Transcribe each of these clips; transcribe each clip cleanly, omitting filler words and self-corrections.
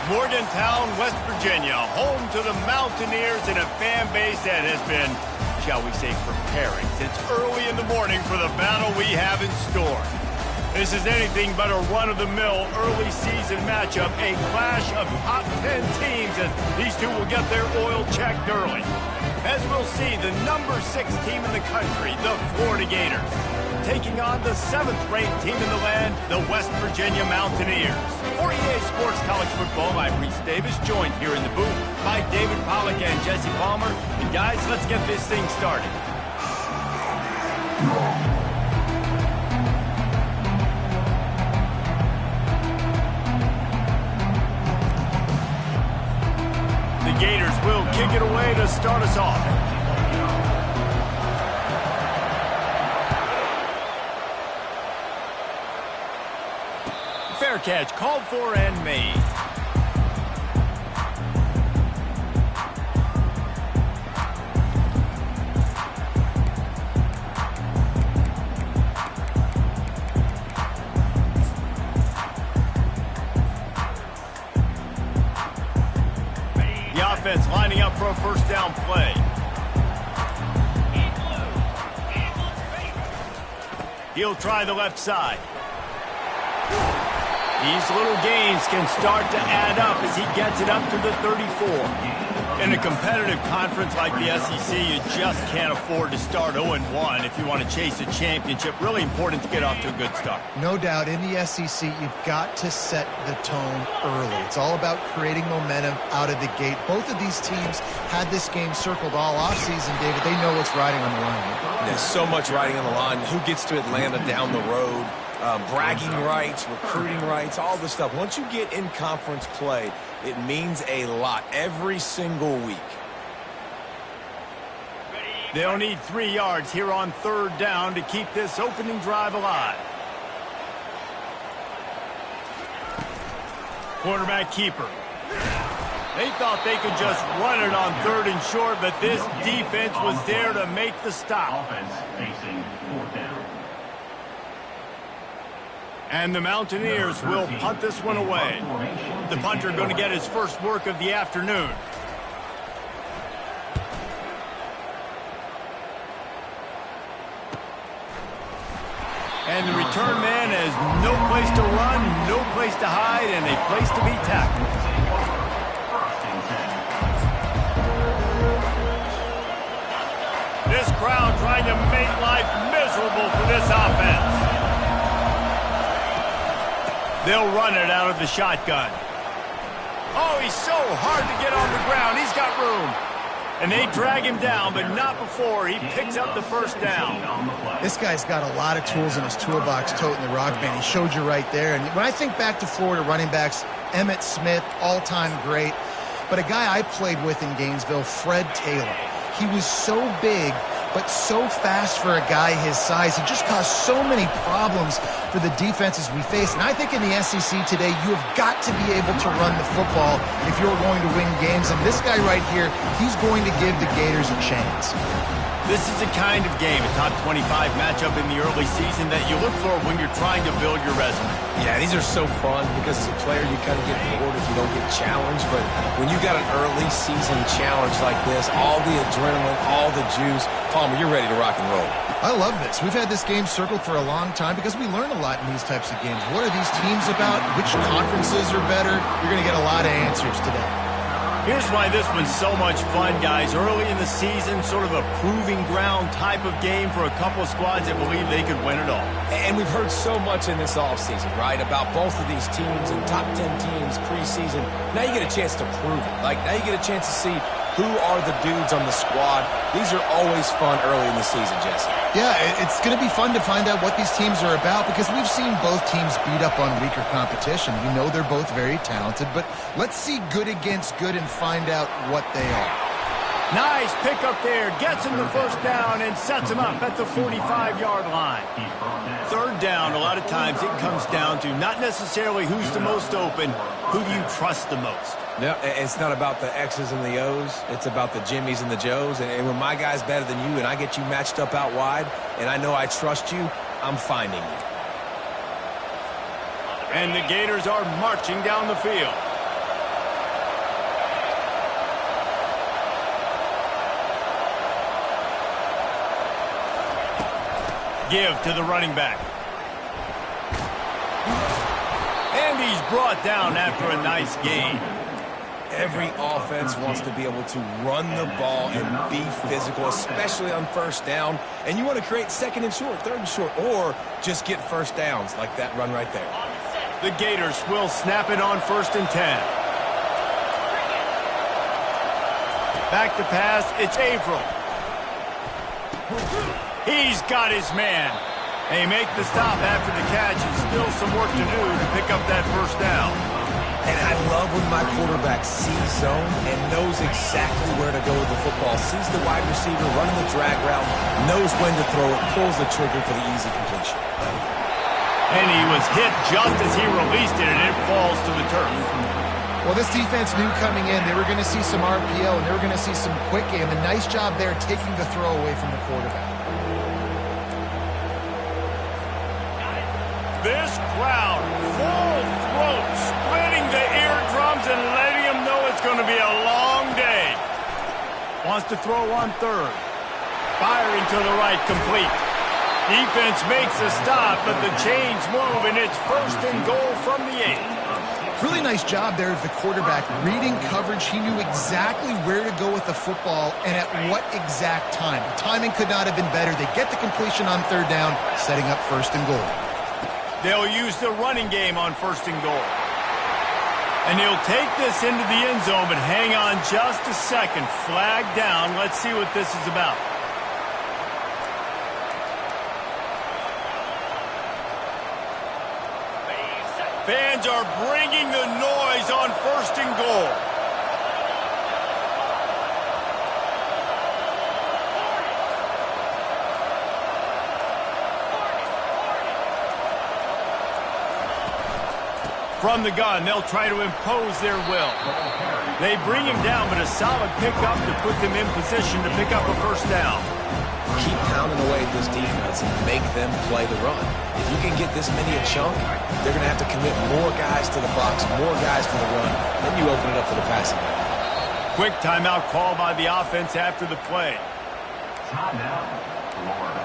Morgantown, West Virginia, home to the Mountaineers and a fan base that has been, shall we say, preparing since early in the morning for the battle we have in store. This is anything but a run-of-the-mill early season matchup, a clash of top 10 teams as these two will get their oil checked early. As we'll see, the number 6 team in the country, the Florida Gators, taking on the 7th-ranked team in the land, the West Virginia Mountaineers. For EA Sports College Football, I'm Reese Davis, joined here in the booth by David Pollack and Jesse Palmer. And guys, let's get this thing started. The Gators will kick it away to start us off. Fair catch called for and made. The offense lining up for a first down play. He'll try the left side. These little gains can start to add up as he gets it up to the 34. In a competitive conference like the SEC, you just can't afford to start 0-1 if you want to chase a championship. Really important to get off to a good start. No doubt, in the SEC, you've got to set the tone early. It's all about creating momentum out of the gate. Both of these teams had this game circled all offseason, David. They know what's riding on the line. There's so much riding on the line. Who gets to Atlanta down the road? Bragging rights, recruiting rights, all this stuff. Once you get in conference play, it means a lot every single week. They'll need 3 yards here on 3rd down to keep this opening drive alive. Quarterback keeper. They thought they could just run it on 3rd and short, but this defense was there to make the stop. Offense facing 4th down. And the Mountaineers will punt this one away. The punter going to get his first work of the afternoon. And the return man has no place to run, no place to hide, and a place to be tackled. This crowd trying to make life miserable for this offense. They'll run it out of the shotgun. Oh, he's so hard to get on the ground. He's got room. And they drag him down, but not before he picks up the first down. This guy's got a lot of tools in his toolbox toting the rock band. He showed you right there. And when I think back to Florida running backs, Emmitt Smith, all-time great. But a guy I played with in Gainesville, Fred Taylor. He was so big, but so fast for a guy his size. He just caused so many problems for the defenses we face. And I think in the SEC today, you have got to be able to run the football if you're going to win games. And this guy right here, he's going to give the Gators a chance. This is the kind of game, a top 25 matchup in the early season that you look for when you're trying to build your resume. Yeah, these are so fun because as a player, you kind of get bored if you don't get challenged. But when you got an early season challenge like this, all the adrenaline, all the juice, Palmer, you're ready to rock and roll. I love this. We've had this game circled for a long time because we learn a lot in these types of games. What are these teams about? Which conferences are better? You're going to get a lot of answers today. Here's why this one's so much fun, guys. Early in the season, sort of a proving ground type of game for a couple of squads that believe they could win it all. And we've heard so much in this offseason, right, about both of these teams and top 10 teams preseason. Now you get a chance to prove it. Like, now you get a chance to see who are the dudes on the squad. These are always fun early in the season, Jesse. Yeah, it's going to be fun to find out what these teams are about because we've seen both teams beat up on weaker competition. We know they're both very talented, but let's see good against good and find out what they are. Nice pick up there. Gets him the first down and sets him up at the 45-yard line. 3rd down, a lot of times it comes down to not necessarily who's the most open, who do you trust the most. No, it's not about the X's and the O's. It's about the Jimmies and the Joes. And when my guy's better than you and I get you matched up out wide and I know I trust you, I'm finding you. And the Gators are marching down the field. Give to the running back. And he's brought down after a nice gain. Every offense wants to be able to run the ball and be physical, especially on first down. And you want to create second and short, third and short, or just get first downs like that run right there. The Gators will snap it on 1st and 10. Back to pass, it's Averill. He's got his man. They make the stop after the catch, and still some work to do to pick up that first down. And I love when my quarterback sees zone and knows exactly where to go with the football, sees the wide receiver running the drag route, knows when to throw it, pulls the trigger for the easy completion. And he was hit just as he released it, and it falls to the turf. Well, this defense knew coming in they were going to see some RPO and they were going to see some quick game. A nice job there taking the throw away from the quarterback. This crowd, full throat, splitting the eardrums and letting them know it's going to be a long day. Wants to throw on 3rd. Firing to the right, complete. Defense makes a stop, but the chains move, and it's 1st and goal from the 8. Really nice job there of the quarterback. Reading coverage, he knew exactly where to go with the football and at what exact time. The timing could not have been better. They get the completion on 3rd down, setting up 1st and goal. They'll use the running game on 1st and goal. And he'll take this into the end zone, but hang on just a second. Flag down. Let's see what this is about. Fans are bringing the noise on 1st and goal. From the gun, they'll try to impose their will. They bring him down, but a solid pickup to put them in position to pick up a first down. Keep pounding away at this defense and make them play the run. If you can get this many a chunk, they're going to have to commit more guys to the box, more guys to the run. Then you open it up for the passing game. Quick timeout call by the offense after the play. Timeout, Florida.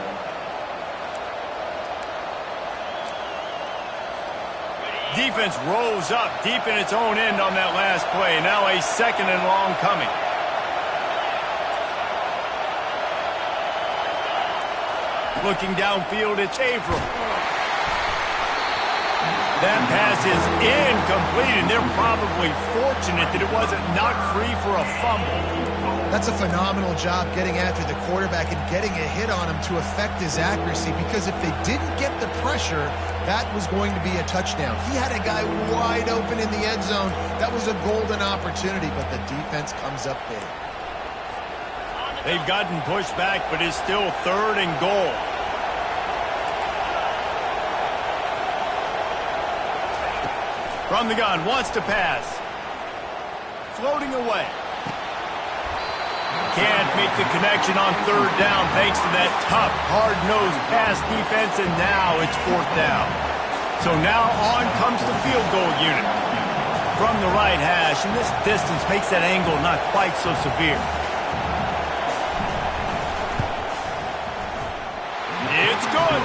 Defense rolls up deep in its own end on that last play. Now a 2nd and long coming. Looking downfield, it's Averill. That pass is incomplete, and they're probably fortunate that it wasn't knocked free for a fumble. That's a phenomenal job getting after the quarterback and getting a hit on him to affect his accuracy, because if they didn't get the pressure, that was going to be a touchdown. He had a guy wide open in the end zone. That was a golden opportunity, but the defense comes up big. They've gotten pushed back, but it's still 3rd and goal. From the gun, wants to pass. Floating away. Can't make the connection on 3rd down thanks to that tough, hard-nosed pass defense, and now it's 4th down. So now on comes the field goal unit. From the right hash, and this distance makes that angle not quite so severe. It's good.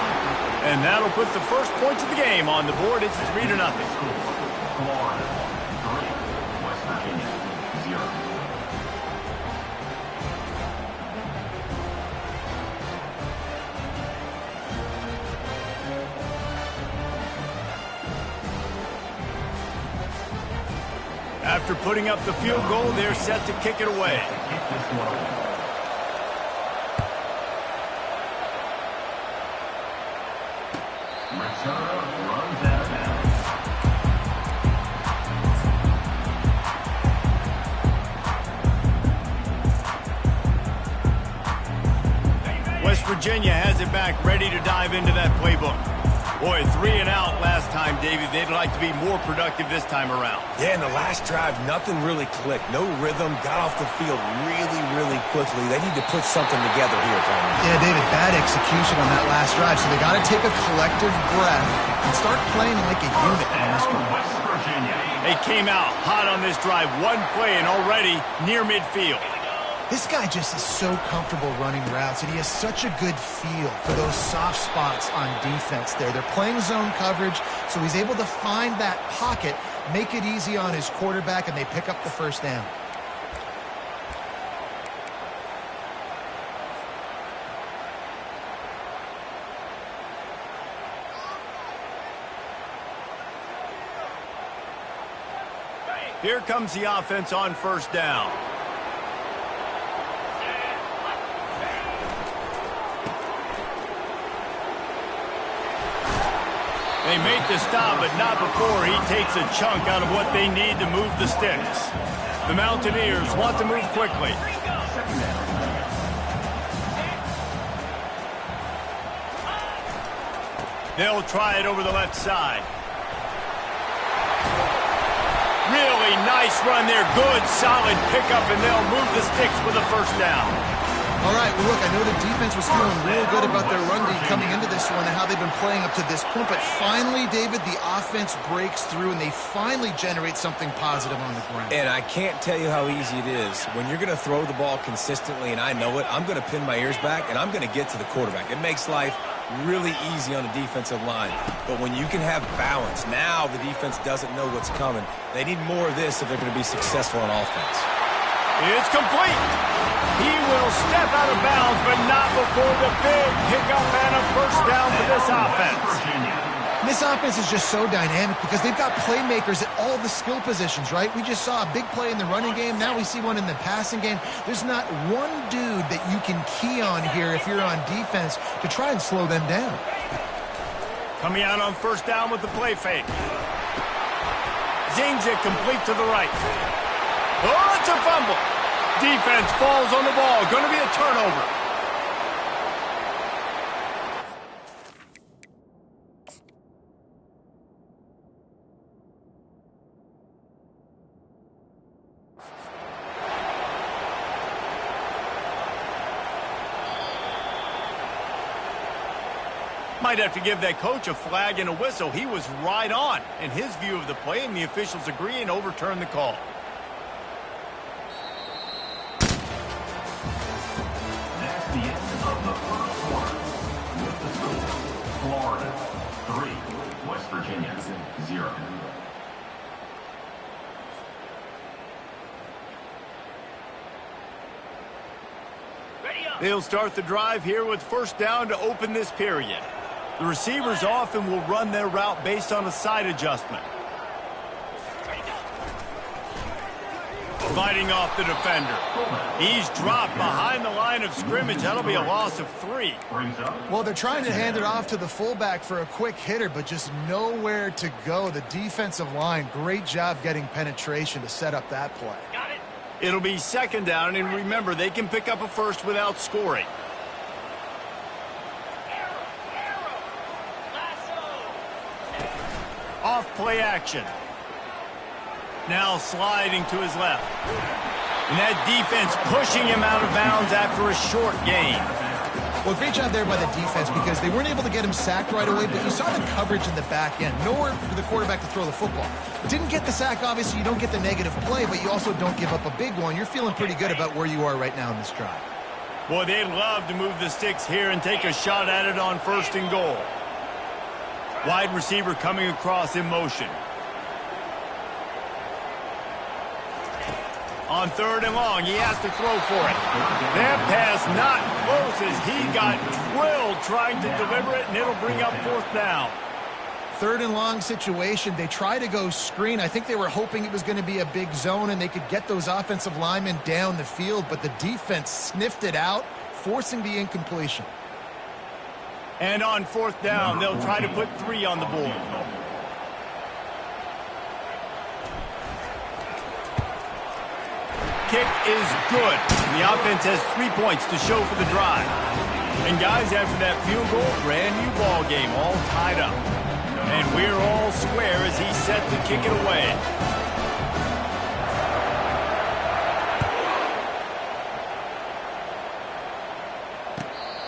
And that'll put the first points of the game on the board. It's 3-0. Florida 3, West Virginia 0. After putting up the field goal, they're set to kick it away. Kick this one away. Return runs out of bounds. West Virginia has it back, ready to dive into that playbook. Boy, 3 and out last time, David. They'd like to be more productive this time around. Yeah, in the last drive, nothing really clicked. No rhythm, got off the field really quickly. They need to put something together here, Tony. Yeah, David, bad execution on that last drive, so they got to take a collective breath and start playing like a unit on this one. West Virginia. They came out hot on this drive. One play and already near midfield. This guy just is so comfortable running routes, and he has such a good feel for those soft spots on defense there. They're playing zone coverage, so he's able to find that pocket, make it easy on his quarterback, and they pick up the first down. Here comes the offense on first down. They make the stop, but not before he takes a chunk out of what they need to move the sticks. The Mountaineers want to move quickly. They'll try it over the left side. Really nice run there. Good, solid pickup, and they'll move the sticks for the first down. All right, well, look, I know the defense was feeling real good about their run D coming into this one and how they've been playing up to this point, but finally, David, the offense breaks through, and they finally generate something positive on the ground. And I can't tell you how easy it is. When you're going to throw the ball consistently, and I know it, I'm going to pin my ears back, and I'm going to get to the quarterback. It makes life really easy on the defensive line. But when you can have balance, now the defense doesn't know what's coming. They need more of this if they're going to be successful on offense. It's complete. He will step out of bounds, but not before the big pickup and a first down for this offense. This offense is just so dynamic because they've got playmakers at all the skill positions, right? We just saw a big play in the running game. Now we see one in the passing game. There's not one dude that you can key on here if you're on defense to try and slow them down. Coming out on first down with the play fake. Zings it complete to the right. Oh, it's a fumble. Defense falls on the ball. Going to be a turnover. Might have to give that coach a flag and a whistle. He was right on in his view of the play, and the officials agree and overturn the call. That's the end of the first quarter. With the score, Florida 3, West Virginia 0. They'll start the drive here with first down to open this period. The receivers often will run their route based on a side adjustment. Fighting off the defender. He's dropped behind the line of scrimmage. That'll be a loss of 3. Well, they're trying to hand it off to the fullback for a quick hitter, but just nowhere to go. The defensive line, great job getting penetration to set up that play. It'll be second down, and remember, they can pick up a first without scoring. Off play action. Now sliding to his left. And that defense pushing him out of bounds after a short gain. Well, great job there by the defense because they weren't able to get him sacked right away, but you saw the coverage in the back end. Nowhere for the quarterback to throw the football. Didn't get the sack, obviously. You don't get the negative play, but you also don't give up a big one. You're feeling pretty good about where you are right now in this drive. Boy, they'd love to move the sticks here and take a shot at it on first and goal. Wide receiver coming across in motion. On third and long, he has to throw for it. That pass not close as he got drilled trying to deliver it, and it'll bring up fourth down. Third and long situation. They try to go screen. I think they were hoping it was going to be a big zone and they could get those offensive linemen down the field, but the defense sniffed it out, forcing the incompletion. And on fourth down, they'll try to put 3 on the board. Kick is good. The offense has 3 points to show for the drive. And guys, after that field goal, brand new ball game, all tied up. And we're all square as he's set to kick it away.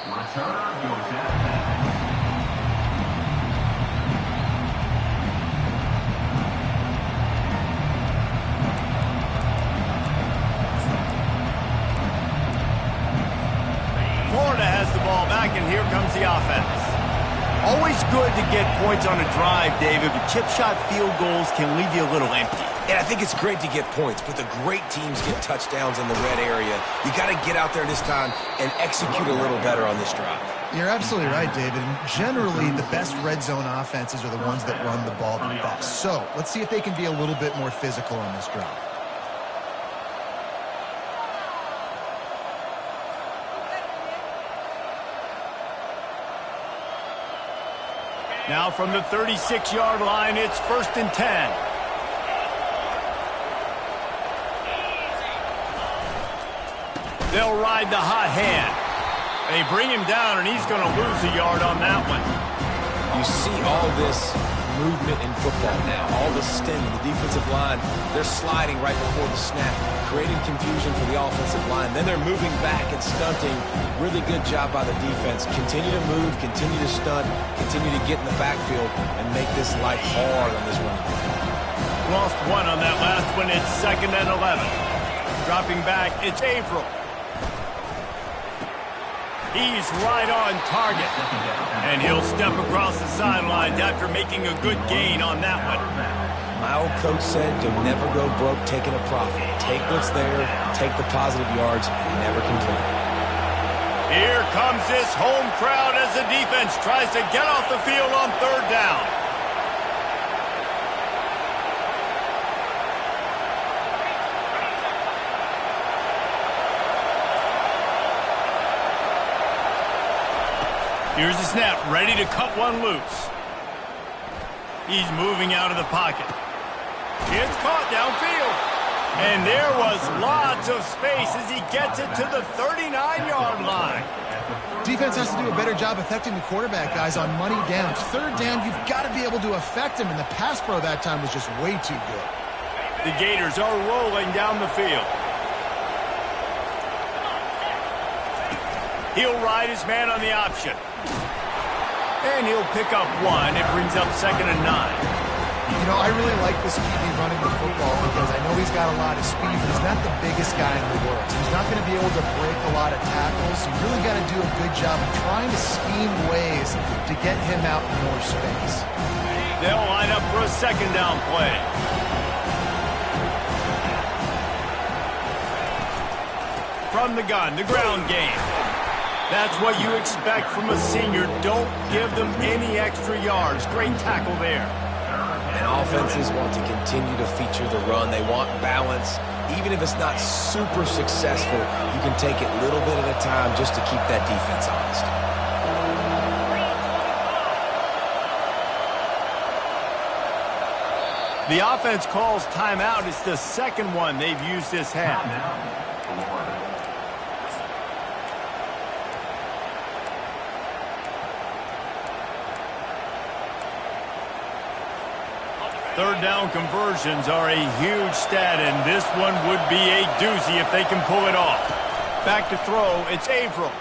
Returner goes out. to get points on a drive, David, but chip shot field goals can leave you a little empty. And I think it's great to get points, but the great teams get touchdowns in the red area. You got to get out there this time and execute a little better on this drive. You're absolutely right, David. And generally, the best red zone offenses are the ones that run the ball the best. So let's see if they can be a little bit more physical on this drive. Now from the 36-yard line, it's 1st and 10. They'll ride the hot hand. They bring him down, and he's going to lose a yard on that one. You see all this movement in football now, all the stemming, the defensive line, they're sliding right before the snap, creating confusion for the offensive line. Then they're moving back and stunting. Really good job by the defense. Continue to move, continue to stunt, continue to get in the backfield and make this life hard on this running back. Lost one on that last one. It's 2nd and 11. Dropping back, it's Averill. He's right on target. And he'll step across the sidelines after making a good gain on that one. My old coach said you'll never go broke taking a profit. Take what's there, take the positive yards, and never complain. Here comes this home crowd as the defense tries to get off the field on 3rd down. Here's the snap, ready to cut one loose. He's moving out of the pocket. It's caught downfield. And there was lots of space as he gets it to the 39-yard line. Defense has to do a better job affecting the quarterback, guys, on money downs. 3rd down, you've got to be able to affect him, and the pass pro that time was just way too good. The Gators are rolling down the field. He'll ride his man on the option. And he'll pick up one. It brings up 2nd and 9. You know, I really like this QB running the football because I know he's got a lot of speed, but he's not the biggest guy in the world. So he's not going to be able to break a lot of tackles. You really got to do a good job of trying to scheme ways to get him out in more space. They'll line up for a 2nd down play. From the gun, the ground game. That's what you expect from a senior. Don't give them any extra yards. Great tackle there. And offenses want to continue to feature the run. They want balance. Even if it's not super successful, you can take it little bit at a time just to keep that defense honest. The offense calls timeout. It's the 2nd one they've used this half. 3rd down conversions are a huge stat, and this one would be a doozy if they can pull it off. Back to throw, it's Averill.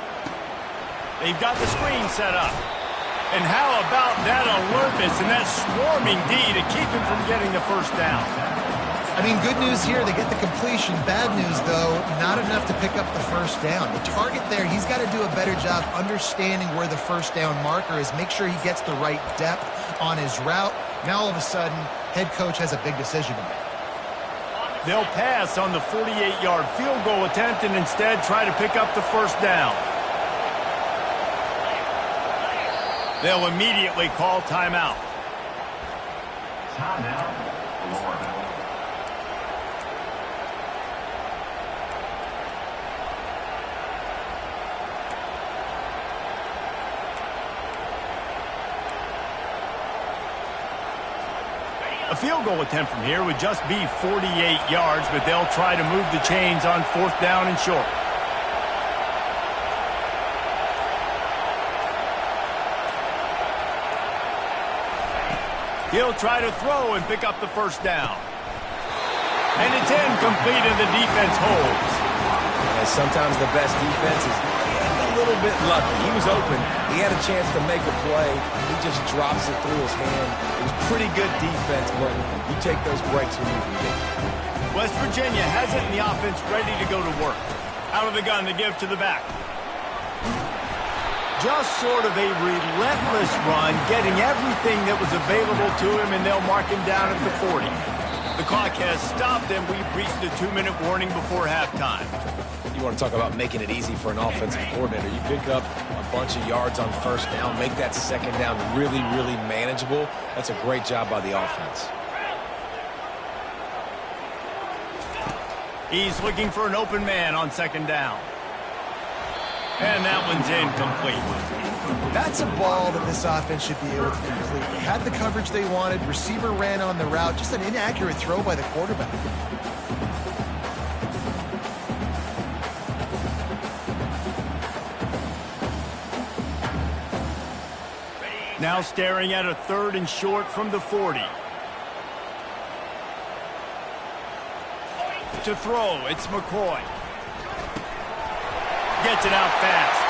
They've got the screen set up. And how about that alertness and that swarming D to keep him from getting the 1st down? I mean, good news here, they get the completion. Bad news, though, not enough to pick up the 1st down. The target there, he's got to do a better job understanding where the 1st down marker is, make sure he gets the right depth on his route. Now, all of a sudden, head coach has a big decision to make. They'll pass on the 48-yard field goal attempt and instead try to pick up the 1st down. They'll immediately call timeout. Timeout, Florida. A field goal attempt from here would just be 48 yards, but they'll try to move the chains on 4th down and short. He'll try to throw and pick up the 1st down. And it's incomplete, and the defense holds. And sometimes the best defense is a little bit lucky. He was open. He had a chance to make a play. He just drops it through his hand. It was pretty good defense, but you take those breaks when you can get it. West Virginia has it in the offense ready to go to work. Out of the gun to give to the back. just sort of a relentless run, getting everything that was available to him, and they'll mark him down at the 40. The clock has stopped, and we've reached the 2-minute warning before halftime. You want to talk about making it easy for an offensive coordinator. You pick up a bunch of yards on first down, make that second down really, really manageable. That's a great job by the offense. He's looking for an open man on second down. And that one's incomplete. That's a ball that this offense should be able to complete. They had the coverage they wanted. Receiver ran on the route. Just an inaccurate throw by the quarterback. Now staring at a 3rd and short from the 40. To throw, it's McCoy. Gets it out fast.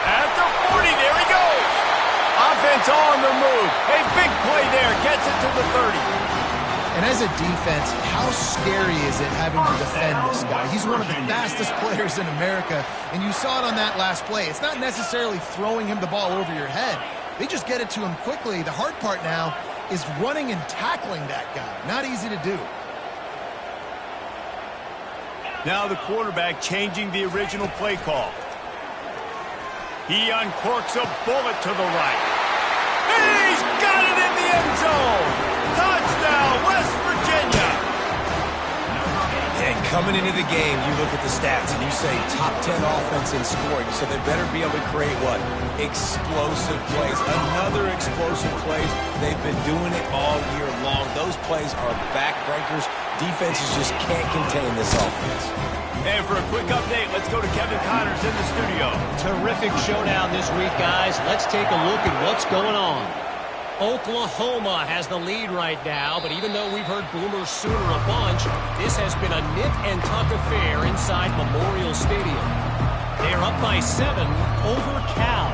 At the 40, there he goes. Offense on the move. A big play there. Gets it to the 30. And as a defense, how scary is it having to defend this guy? He's one of the fastest players in America, and you saw it on that last play. It's not necessarily throwing him the ball over your head. They just get it to him quickly. The hard part now is running and tackling that guy. Not easy to do. Now the quarterback changing the original play call. He uncorks a bullet to the right. He's got it in the end zone. Touchdown, West Virginia. And coming into the game, you look at the stats and you say top 10 offense in scoring. So they better be able to create what? Explosive plays. Another explosive plays. They've been doing it all year long. Those plays are backbreakers. Defenses just can't contain this offense. And for a quick update, let's go to Kevin Connors in the studio. Terrific showdown this week, guys. Let's take a look at what's going on. Oklahoma has the lead right now, but even though we've heard Boomer Sooner a bunch, this has been a nip and tuck affair inside Memorial Stadium. They're up by 7 over Cal.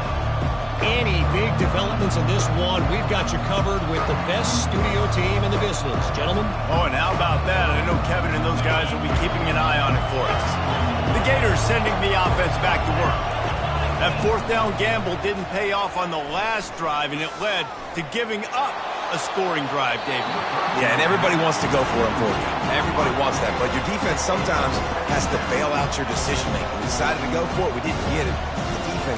Any big developments in this one, we've got you covered with the best studio team in the business. Gentlemen? Oh, and how about that? I know Kevin and those guys will be keeping an eye on it for us. The Gators sending the offense back to work. That 4th down gamble didn't pay off on the last drive, and it led to giving up a scoring drive, David. Yeah, and everybody wants to go for it, Everybody wants that, but your defense sometimes has to bail out your decision-making. We decided to go for it. We didn't get it.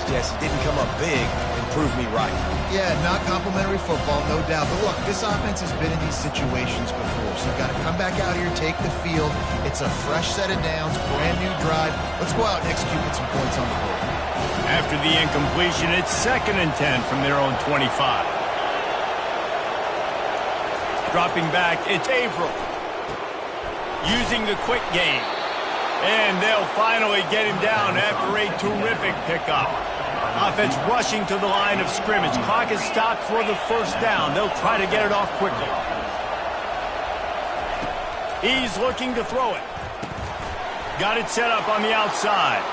Jesse, didn't come up big and prove me right. Yeah, not complimentary football, no doubt. But look, this offense has been in these situations before, so you've got to come back out here, take the field. It's a fresh set of downs, brand new drive. Let's go out and execute, get some points on the board. After the incompletion, it's 2nd and 10 from their own 25. Dropping back, it's Averill. Using the quick game. And they'll finally get him down after a terrific pickup. Offense rushing to the line of scrimmage. Clock is stopped for the 1st down. They'll try to get it off quickly. He's looking to throw it. Got it set up on the outside.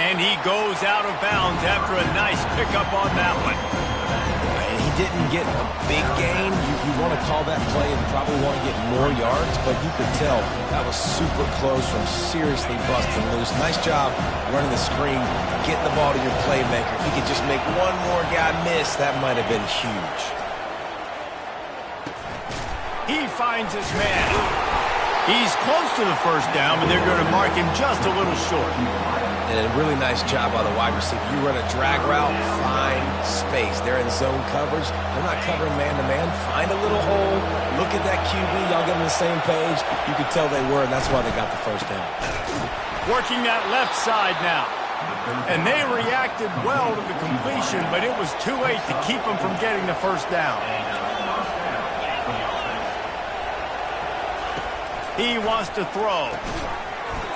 And he goes out of bounds after a nice pickup on that one. And he didn't get a big gain. You want to call that play and probably want to get more yards, but you could tell that was super close from seriously busting loose. Nice job running the screen, getting the ball to your playmaker. If he could just make one more guy miss, that might have been huge. He finds his man. He's close to the 1st down, but they're going to mark him just a little short. And a really nice job by the wide receiver. You run a drag route, find space. They're in zone coverage. They're not covering man-to-man. Find a little hole. Look at that QB. Y'all get on the same page. You could tell they were, and that's why they got the 1st down. Working that left side now. And they reacted well to the completion, but it was too late to keep them from getting the 1st down. He wants to throw.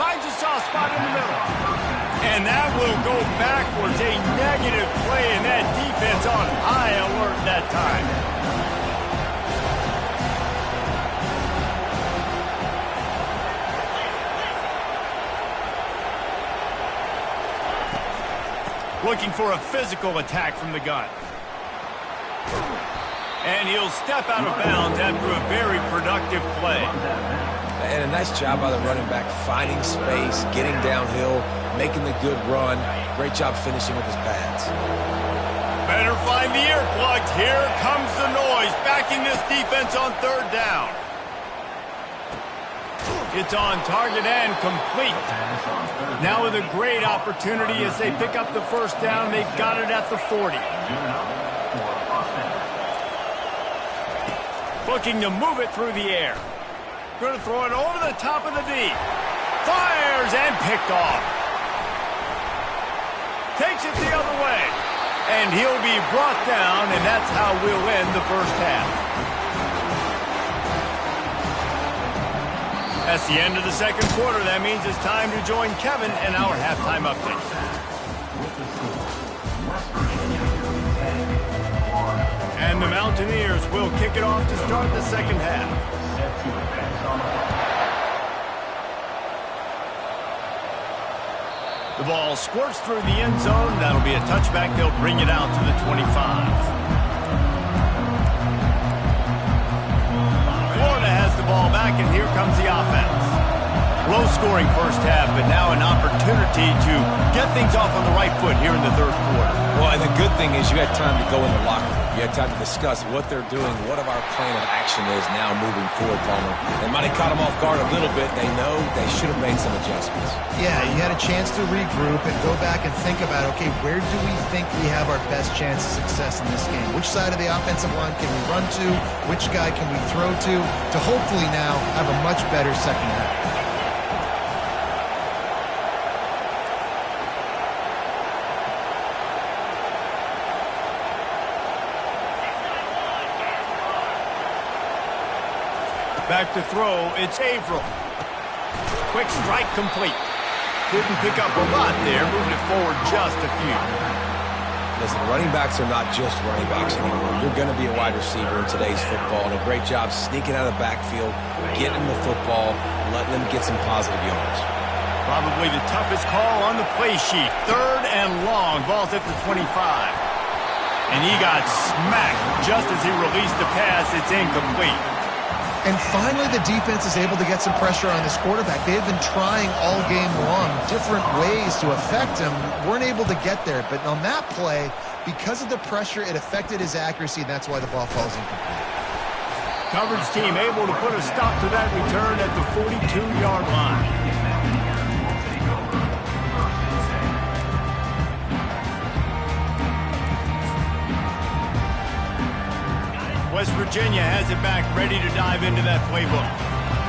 Finds a soft spot in the middle. And that will go backwards. A negative play, and that defense on high alert that time. Looking for a physical attack from the gun. And he'll step out of bounds after a very productive play. And a nice job by the running back, finding space, getting downhill, making the good run. Great job finishing with his pads. Better find the earplugs. Here comes the noise, backing this defense on third down. It's on target and complete. Now with a great opportunity as they pick up the first down. They've got it at the 40. Looking to move it through the air. Going to throw it over the top of the D. Fires and picked off. Takes it the other way. And he'll be brought down, and that's how we'll end the first half. That's the end of the second quarter. That means it's time to join Kevin and our halftime update. And the Mountaineers will kick it off to start the second half. The ball squirts through the end zone. That'll be a touchback. They'll bring it out to the 25. Florida has the ball back, and here comes the offense. Low-scoring first half, but now an opportunity to get things off on the right foot here in the third quarter. Well, and the good thing is you had time to go in the locker room. You had time to discuss what they're doing, what our plan of action is now moving forward, Palmer. They might have caught them off guard a little bit. They know they should have made some adjustments. Yeah, you had a chance to regroup and go back and think about, okay, where do we think we have our best chance of success in this game? Which side of the offensive line can we run to? Which guy can we throw to hopefully now have a much better second half? Back to throw, it's Averill. Quick strike complete. Didn't pick up a lot there, moving it forward just a few. Listen, running backs are not just running backs anymore. You're going to be a wide receiver in today's football, and a great job sneaking out of the backfield, getting the football, letting them get some positive yards. Probably the toughest call on the play sheet. Third and long, ball's at the 25. And he got smacked just as he released the pass. It's incomplete. And finally, the defense is able to get some pressure on this quarterback. They've been trying all game long different ways to affect him. Weren't able to get there. But on that play, because of the pressure, it affected his accuracy, and that's why the ball falls incomplete. Coverage team able to put a stop to that return at the 42-yard line. West Virginia has it back, ready to dive into that playbook.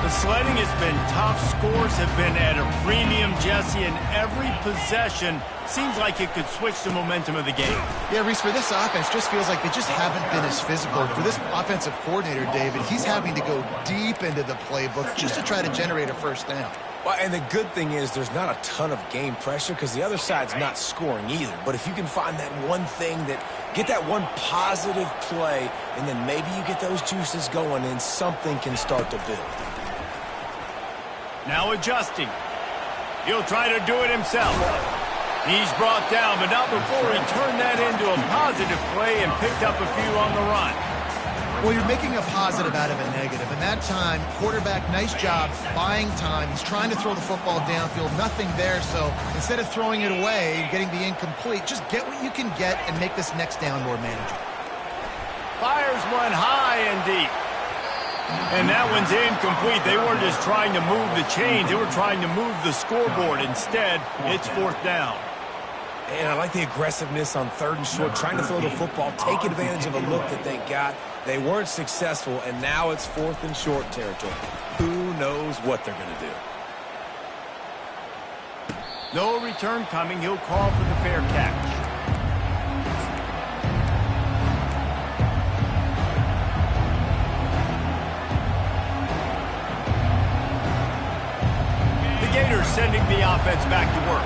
The sledding has been tough. Scores have been at a premium, Jesse, and every possession seems like it could switch the momentum of the game. Yeah, Reese, for this offense, just feels like they just haven't been as physical. For this offensive coordinator, David, he's having to go deep into the playbook just to try to generate a first down. Well, and the good thing is there's not a ton of game pressure because the other side's not scoring either. But if you can find that one thing get that one positive play, and then maybe you get those juices going and something can start to build. Now adjusting. He'll try to do it himself. He's brought down, but not before he turned that into a positive play and picked up a few on the run. Well, you're making a positive out of a negative. And that time, quarterback, nice job, buying time. He's trying to throw the football downfield, nothing there. So instead of throwing it away, getting the incomplete, just get what you can get and make this next down more manageable. Fires one high and deep. And that one's incomplete. They weren't just trying to move the chains. They were trying to move the scoreboard. Instead, it's fourth down. And I like the aggressiveness on third and short, trying to throw the football, take advantage of a look that they got. They weren't successful, and now it's fourth and short territory. Who knows what they're going to do? No return coming. He'll call for the fair catch. The Gators sending the offense back to work.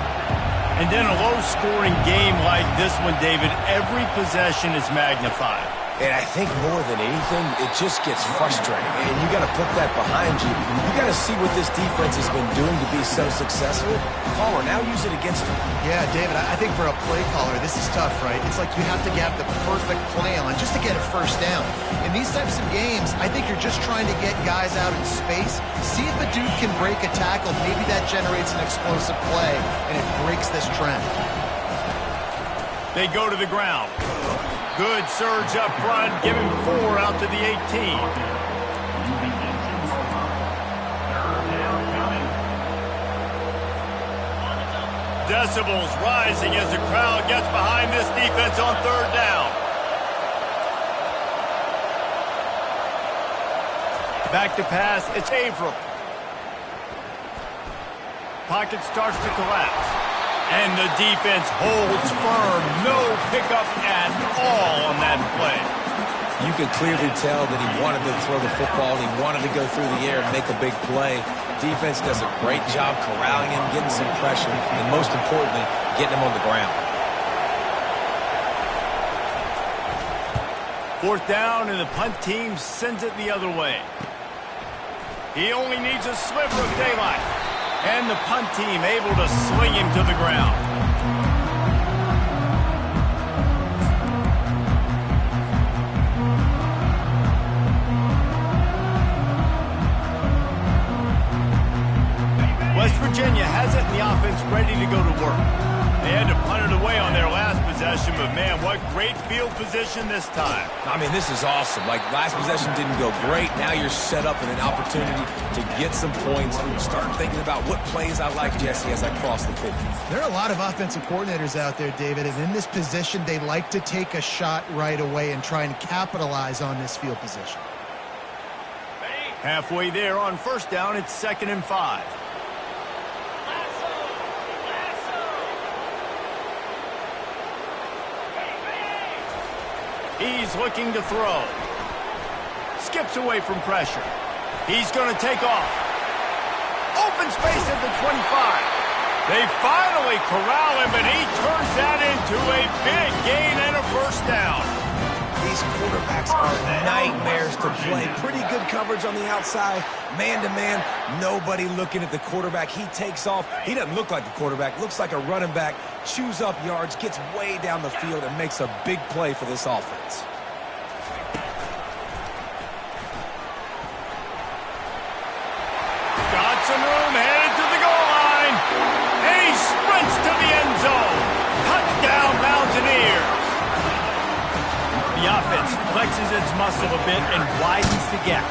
And then a low-scoring game like this one, David, every possession is magnified. And I think more than anything, it just gets frustrating. And you got to put that behind you. You got to see what this defense has been doing to be so successful. Caller, now use it against them. Yeah, David, I think for a play caller, this is tough, right? It's like you have to have the perfect play on just to get a first down. In these types of games, I think you're just trying to get guys out in space, see if a dude can break a tackle. Maybe that generates an explosive play, and it breaks this trend. They go to the ground. Good surge up front, giving 4 out to the 18. Decibels rising as the crowd gets behind this defense on 3rd down. Back to pass, it's Avram. Pocket starts to collapse. And the defense holds firm. No pickup at all on that play. You could clearly tell that he wanted to throw the football. He wanted to go through the air and make a big play. Defense does a great job corralling him, getting some pressure, and most importantly, getting him on the ground. 4th down, and the punt team sends it the other way. He only needs a sliver of daylight. And the punt team able to swing him to the ground. West Virginia has it in the offense ready to go to work. They had to punt it away on their last possession, but man, what great field position this time. I mean, this is awesome. Like, last possession didn't go great. Now you're set up in an opportunity to get some points. Start thinking about what plays I like, Jesse, as I cross the 50. There are a lot of offensive coordinators out there, David, and in this position, they like to take a shot right away and try and capitalize on this field position. Halfway there on 1st down, it's 2nd and 5. He's looking to throw. Skips away from pressure. He's going to take off. Open space at the 25. They finally corral him, and he turns that into a big gain and a 1st down. These quarterbacks are nightmares to play. Pretty good coverage on the outside. Man-to-man, nobody looking at the quarterback. He takes off. He doesn't look like the quarterback. Looks like a running back. Chews up yards, gets way down the field, and makes a big play for this offense. Got some room, headed to the goal line. And he sprints to the end zone. Touchdown, Mountaineers. The offense flexes its muscle a bit and widens the gap.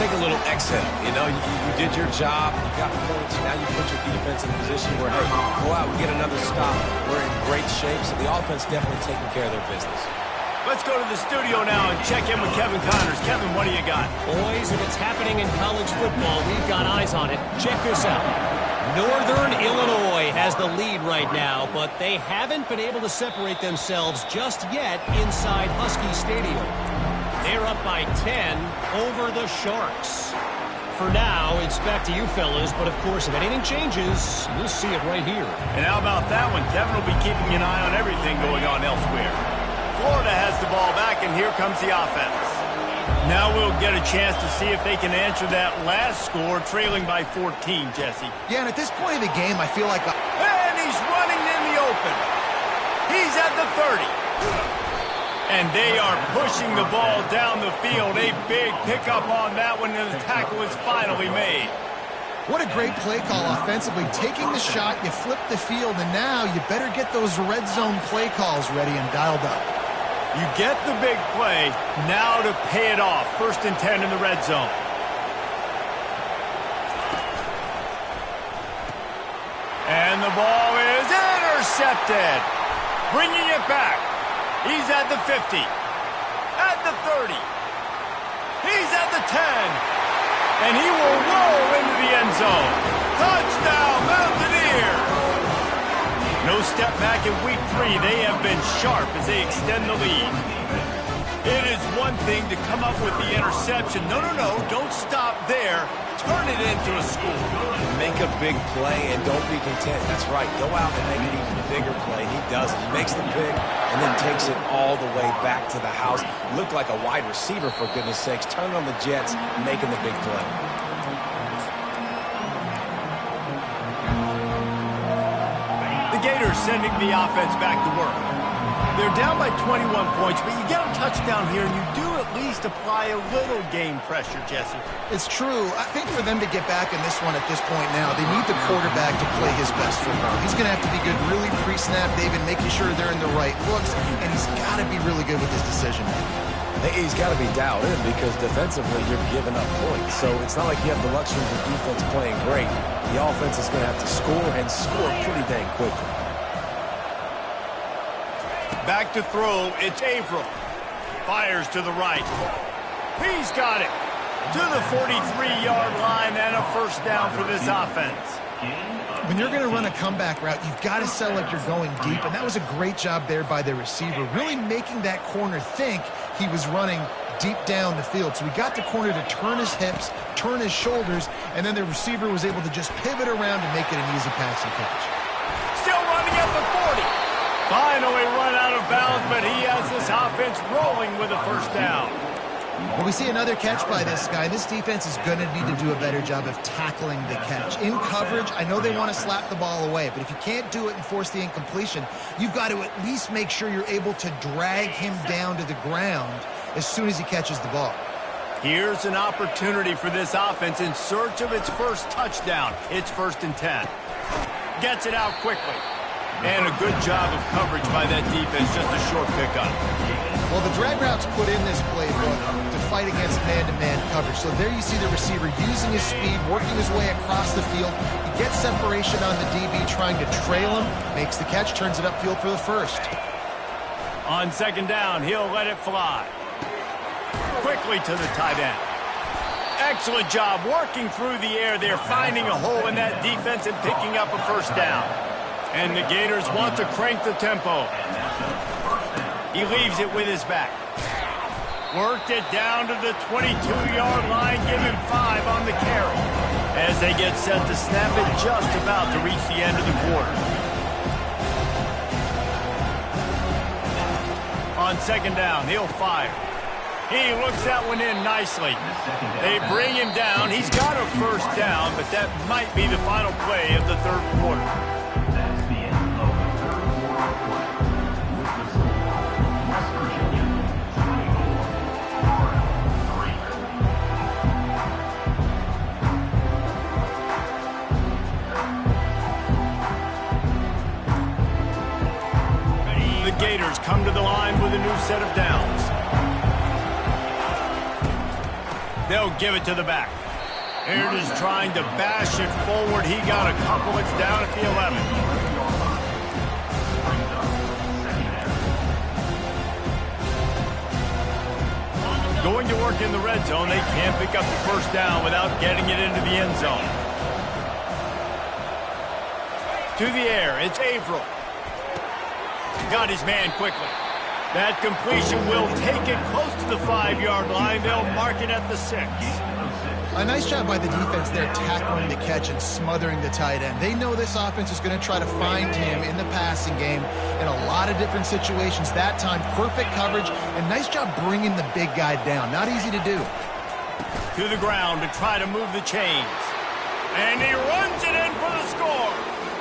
Take a little exhale. You know, you did your job. You got points. Now you put your defense in a position where, hey, go out and get another stop. We're in great shape, so the offense definitely taking care of their business. Let's go to the studio now and check in with Kevin Connors. Kevin, what do you got? Boys, if it's happening in college football, we've got eyes on it. Check this out. Northern Illinois has the lead right now, but they haven't been able to separate themselves just yet inside Husky Stadium. They're up by 10 over the Sharks. For now, it's back to you fellas, but of course, if anything changes, you'll see it right here. And how about that one? Kevin will be keeping an eye on everything going on elsewhere. Florida has the ball back, and here comes the offense. Now we'll get a chance to see if they can answer that last score, trailing by 14, Jesse. Yeah, and at this point of the game, I feel like... And he's running in the open. He's at the 30. And they are pushing the ball down the field. A big pickup on that one, and the tackle is finally made. What a great play call offensively. Taking the shot, you flip the field, and now you better get those red zone play calls ready and dialed up. You get the big play, now to pay it off. 1st and 10 in the red zone. And the ball is intercepted. Bringing it back. He's at the 50. At the 30. He's at the 10. And he will roll into the end zone. Touchdown, Mountaineers! No step back in week 3. They have been sharp as they extend the lead. It is one thing to come up with the interception. No, don't stop there. Turn it into a score. Make a big play and don't be content. That's right. Go out and make an even bigger play. He does it. He makes the pick and then takes it all the way back to the house. Looked like a wide receiver, for goodness sakes. Turn on the Jets, making the big play. The Gators sending the offense back to work. They're down by 21 points, but you get a touchdown here, and you do at least apply a little game pressure, Jesse. It's true. I think for them to get back in this one at this point now, they need the quarterback to play his best football. He's going to have to be good really pre-snap, David, making sure they're in the right looks, and he's got to be really good with his decision making. He's got to be dialed in because defensively you're giving up points. So it's not like you have the luxury of the defense playing great. The offense is going to have to score and score pretty dang quickly. Back to throw, it's Averill. Fires to the right. He's got it. To the 43-yard line and a first down for this offense. When you're going to run a comeback route, you've got to sell like you're going deep, and that was a great job there by the receiver, really making that corner think he was running deep down the field. So we got the corner to turn his hips, turn his shoulders, and then the receiver was able to just pivot around and make it an easy pass and catch. Still running at the 40. Finally run out of bounds, but he has this offense rolling with a first down. Well, we see another catch by this guy. This defense is going to need to do a better job of tackling the catch. In coverage, I know they want to slap the ball away, but if you can't do it and force the incompletion, you've got to at least make sure you're able to drag him down to the ground as soon as he catches the ball. Here's an opportunity for this offense in search of its first touchdown. It's 1st and 10. Gets it out quickly. And a good job of coverage by that defense, just a short pickup. Well, the drag routes put in this playbook to fight against man-to-man coverage. So there you see the receiver using his speed, working his way across the field. He gets separation on the DB, trying to trail him, makes the catch, turns it upfield for the first. On 2nd down, he'll let it fly. Quickly to the tight end. Excellent job working through the air there, finding a hole in that defense and picking up a first down. And the Gators want to crank the tempo. He leaves it with his back. Worked it down to the 22-yard line, give him 5 on the carry. As they get set to snap it, just about to reach the end of the quarter. On 2nd down, he'll fire. He looks that one in nicely. They bring him down. He's got a first down, but that might be the final play of the 3rd quarter. The Gators come to the line with a new set of downs. They'll give it to the back. Here it is trying to bash it forward. He got a couple. It's down at the 11. Going to work in the red zone. They can't pick up the first down without getting it into the end zone. To the air, it's Averill. Got his man quickly. That completion will take it close to the 5-yard line. They'll mark it at the 6. A nice job by the defense there, tackling the catch and smothering the tight end. They know this offense is going to try to find him in the passing game in a lot of different situations. That time, perfect coverage, and nice job bringing the big guy down. Not easy to do. To the ground to try to move the chains. And he runs it in for the score.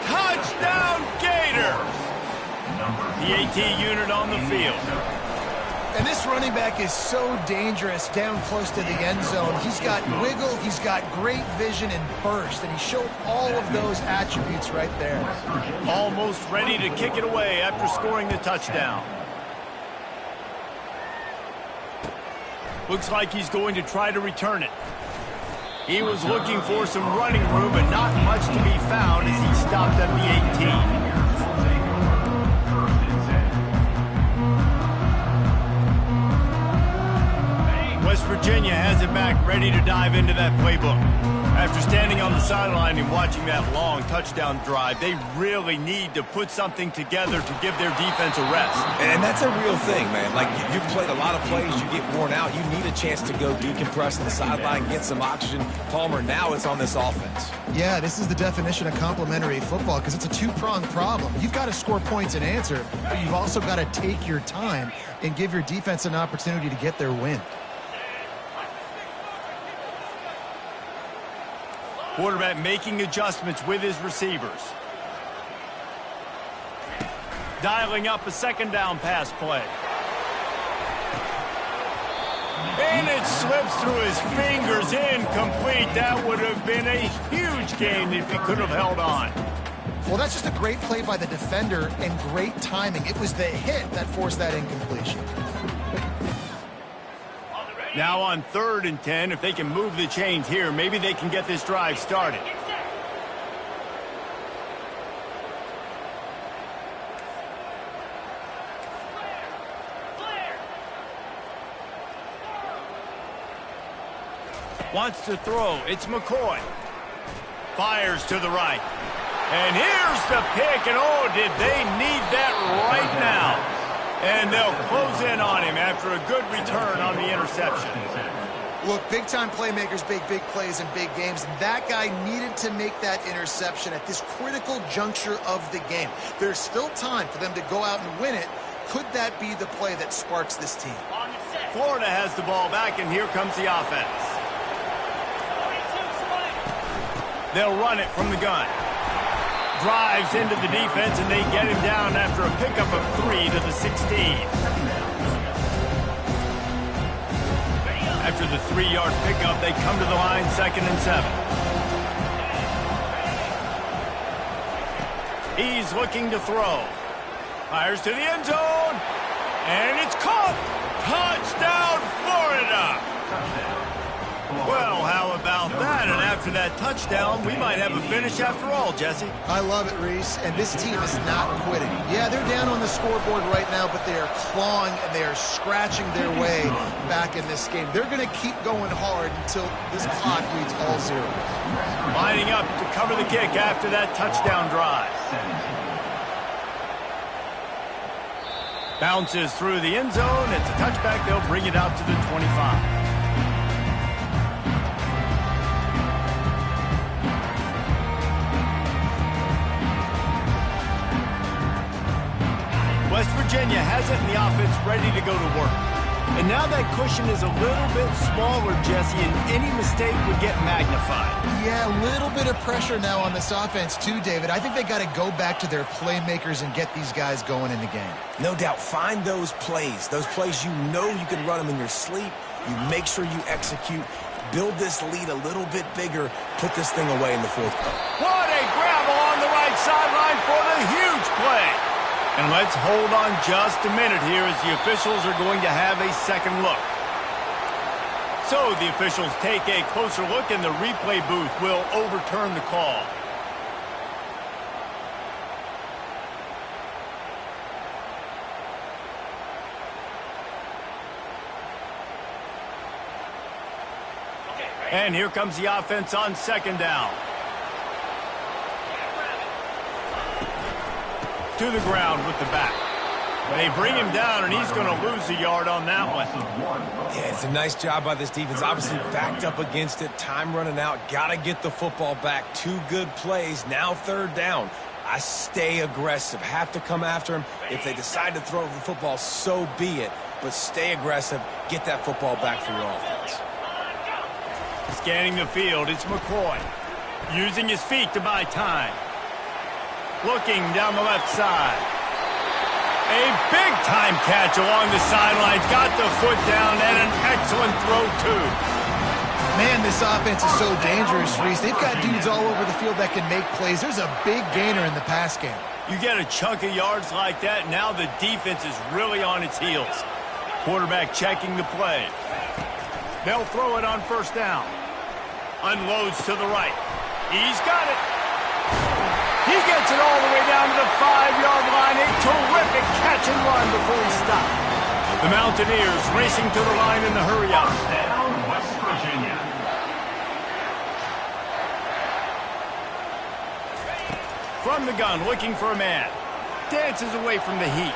Touchdown, Gators! The AT unit on the field. And this running back is so dangerous down close to the end zone. He's got wiggle, he's got great vision and burst, and he showed all of those attributes right there. Almost ready to kick it away after scoring the touchdown. Looks like he's going to try to return it. He was looking for some running room, but not much to be found as he stopped at the 18. West Virginia has it back, ready to dive into that playbook. After standing on the sideline and watching that long touchdown drive, they really need to put something together to give their defense a rest. And that's a real thing, man. Like, you've played a lot of plays, you get worn out, you need a chance to go decompress on the sideline, get some oxygen. Palmer, now it's on this offense. Yeah, this is the definition of complementary football because it's a two-pronged problem. You've got to score points and answer, but you've also got to take your time and give your defense an opportunity to get their win. Quarterback making adjustments with his receivers. Dialing up a second down pass play. And it slips through his fingers, incomplete. That would have been a huge gain if he could have held on. Well, that's just a great play by the defender and great timing. It was the hit that forced that incompletion. Now on 3rd and 10, if they can move the chains here, maybe they can get this drive started. Wants to throw. It's McCoy. Fires to the right. And here's the pick. And oh, did they need that right now. And they'll close in on him after a good return on the interception. Look, big-time playmakers make big plays in big games. And that guy needed to make that interception at this critical juncture of the game. There's still time for them to go out and win it. Could that be the play that sparks this team? Florida has the ball back, and here comes the offense. They'll run it from the gun. Drives into the defense, and they get him down after a pickup of 3 to the 16. After the 3-yard pickup, they come to the line 2nd and 7. He's looking to throw. Fires to the end zone. And it's caught. Touchdown, Florida. Well, how about that? And after that touchdown, we might have a finish after all, Jesse. I love it, Reese. And this team is not quitting. Yeah, they're down on the scoreboard right now, but they are clawing and they are scratching their way back in this game. They're going to keep going hard until this clock reads all zeros. Lining up to cover the kick after that touchdown drive. Bounces through the end zone. It's a touchback. They'll bring it out to the 25. West Virginia has it in the offense ready to go to work. And now that cushion is a little bit smaller, Jesse, and any mistake would get magnified. Yeah, a little bit of pressure now on this offense too, David. I think they got to go back to their playmakers and get these guys going in the game. No doubt. Find those plays you know you can run them in your sleep. You make sure you execute. Build this lead a little bit bigger. Put this thing away in the 4th quarter. What a grab along the right sideline for the huge play. And let's hold on just a minute here as the officials are going to have a second look. So the officials take a closer look and the replay booth will overturn the call. And here comes the offense on 2nd down. To the ground with the back. They bring him down, and he's going to lose a yard on that one. Yeah, it's a nice job by this defense. Obviously backed up against it. Time running out. Got to get the football back. 2 good plays. Now 3rd down. I stay aggressive. Have to come after him. If they decide to throw the football, so be it. But stay aggressive. Get that football back for your offense. Scanning the field, it's McCoy. Using his feet to buy time. Looking down the left side. A big-time catch along the sidelines. Got the foot down and an excellent throw, too. Man, this offense is so dangerous, Reese. They've got dudes all over the field that can make plays. There's a big gainer in the pass game. You get a chunk of yards like that, now the defense is really on its heels. Quarterback checking the play. They'll throw it on 1st down. Unloads to the right. He's got it. He gets it all the way down to the 5-yard line. A terrific catch and run before he stopped. The Mountaineers racing to the line in the hurry-up. Down, West Virginia. From the gun, looking for a man. Dances away from the heat.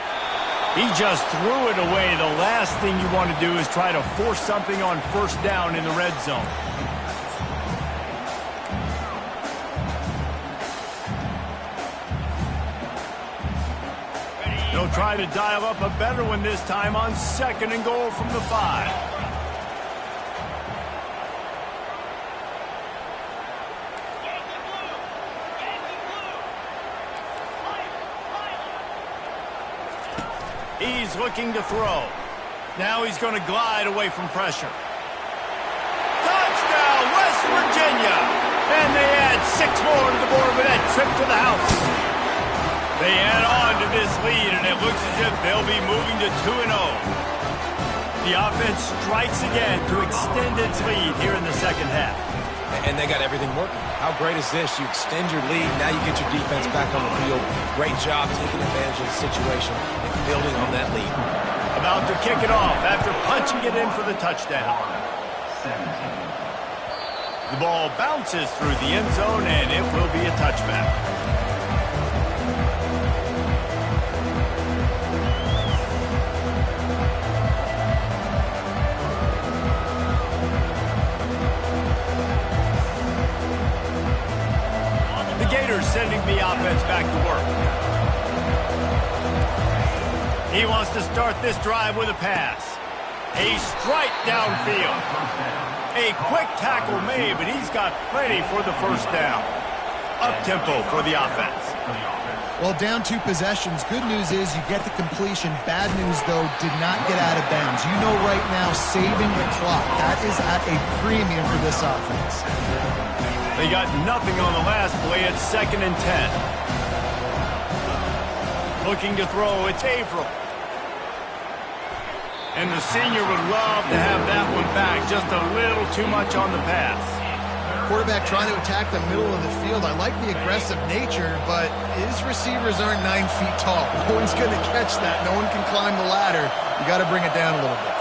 He just threw it away. The last thing you want to do is try to force something on 1st down in the red zone. They'll try to dial up a better one this time on 2nd and goal from the 5. He's looking to throw. Now he's going to glide away from pressure. Touchdown, West Virginia! And they add 6 more to the board with that trip to the house. They add on to this lead, and it looks as if they'll be moving to 2-0. The offense strikes again to extend its lead here in the second half. And they got everything working. How great is this? You extend your lead, now you get your defense back on the field. Great job taking advantage of the situation and building on that lead. About to kick it off after punching it in for the touchdown. The ball bounces through the end zone, and it will be a touchback. The Gators sending the offense back to work. He wants to start this drive with a pass. A strike downfield. A quick tackle made, but he's got plenty for the first down. Up-tempo for the offense. Well, down 2 possessions. Good news is you get the completion. Bad news, though, did not get out of bounds. You know right now, saving the clock. That is at a premium for this offense. They got nothing on the last play at 2nd and 10. Looking to throw, it's Averill. And the senior would love to have that one back. Just a little too much on the pass. Quarterback trying to attack the middle of the field. I like the aggressive nature, but his receivers aren't 9 feet tall. No one's going to catch that. No one can climb the ladder. You got to bring it down a little bit.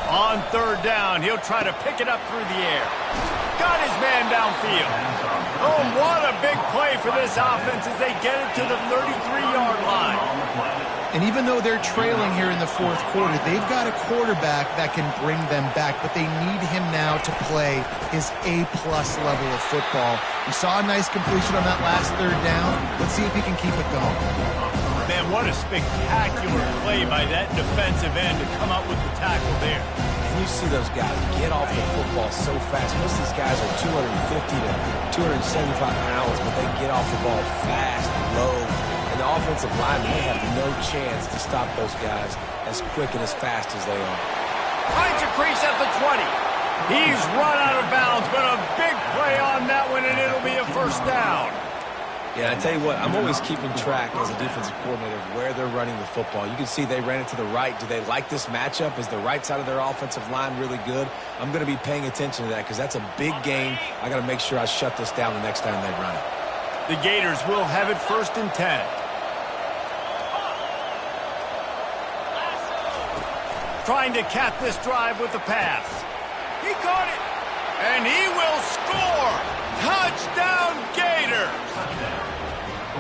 On 3rd down, he'll try to pick it up through the air. Got his man downfield. Oh, what a big play for this offense as they get it to the 33-yard line. And even though they're trailing here in the 4th quarter, they've got a quarterback that can bring them back, but they need him now to play his A-plus level of football. We saw a nice completion on that last 3rd down. Let's see if he can keep it going. Man, what a spectacular play by that defensive end to come up with the tackle there. And you see those guys get off the football so fast. Most of these guys are 250 to 275 pounds, but they get off the ball fast, low. And the offensive linemen, they have no chance to stop those guys as quick and as fast as they are. Finds a crease at the 20. He's run out of bounds, but a big play on that one, and it'll be a first down. Yeah, I tell you what, I'm always keeping track as a defensive coordinator of where they're running the football. You can see they ran it to the right. Do they like this matchup? Is the right side of their offensive line really good? I'm going to be paying attention to that because that's a big game. I got to make sure I shut this down the next time they run it. The Gators will have it 1st and 10. Trying to cap this drive with the pass. He caught it, and he will score. Touchdown, Gators!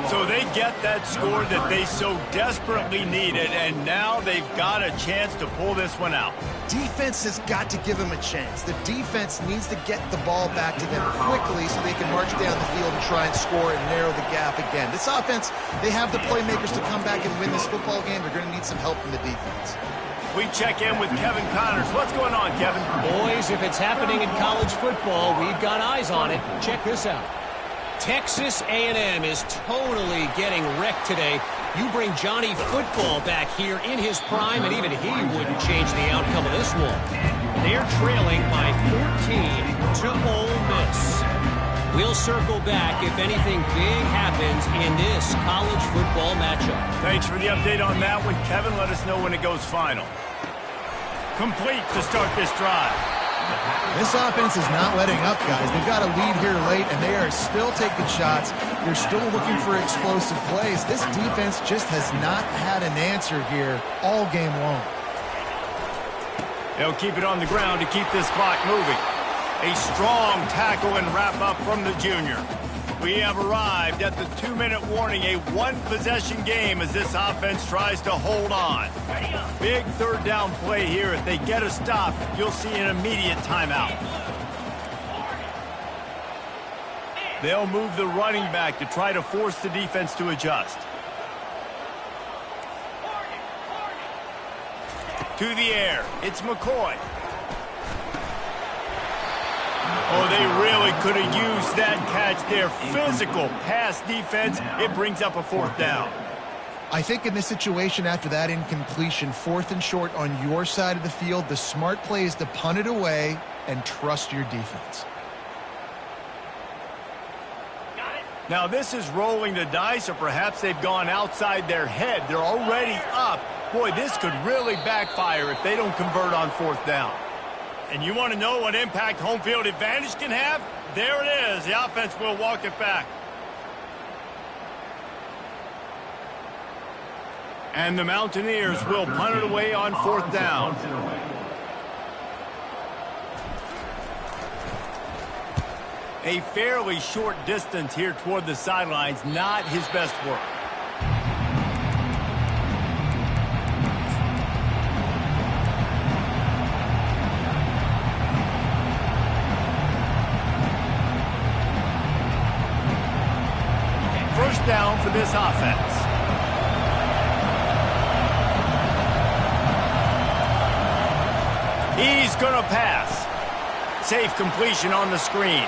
So they get that score that they so desperately needed, and now they've got a chance to pull this one out. Defense has got to give them a chance. The defense needs to get the ball back to them quickly so they can march down the field and try and score and narrow the gap again. This offense, they have the playmakers to come back and win this football game. They're going to need some help from the defense. We check in with Kevin Connors. What's going on, Kevin? Boys, if it's happening in college football, we've got eyes on it. Check this out. Texas A&M is totally getting wrecked today. You bring Johnny Football back here in his prime, and even he wouldn't change the outcome of this one. They're trailing by 14 to Ole Miss. We'll circle back if anything big happens in this college football matchup. Thanks for the update on that one, Kevin. Let us know when it goes final. Complete to start this drive. This offense is not letting up, guys. They've got a lead here late, and they are still taking shots. They're still looking for explosive plays. This defense just has not had an answer here all game long. They'll keep it on the ground to keep this clock moving. A strong tackle and wrap-up from the junior. We have arrived at the 2-minute warning, a one-possession game as this offense tries to hold on. Big 3rd down play here. If they get a stop, you'll see an immediate timeout. They'll move the running back to try to force the defense to adjust. To the air, it's McCoy. Oh, they really could have used that catch there. Physical pass defense. It brings up a 4th down. I think in this situation, after that incompletion, 4th and short on your side of the field, the smart play is to punt it away and trust your defense. Now, this is rolling the dice, or perhaps they've gone outside their head. They're already up. Boy, this could really backfire if they don't convert on 4th down. And you want to know what impact home field advantage can have? There it is. The offense will walk it back. And the Mountaineers will punt it away on 4th down. A fairly short distance here toward the sidelines, not his best work. First down for this offense. He's going to pass. Safe completion on the screen.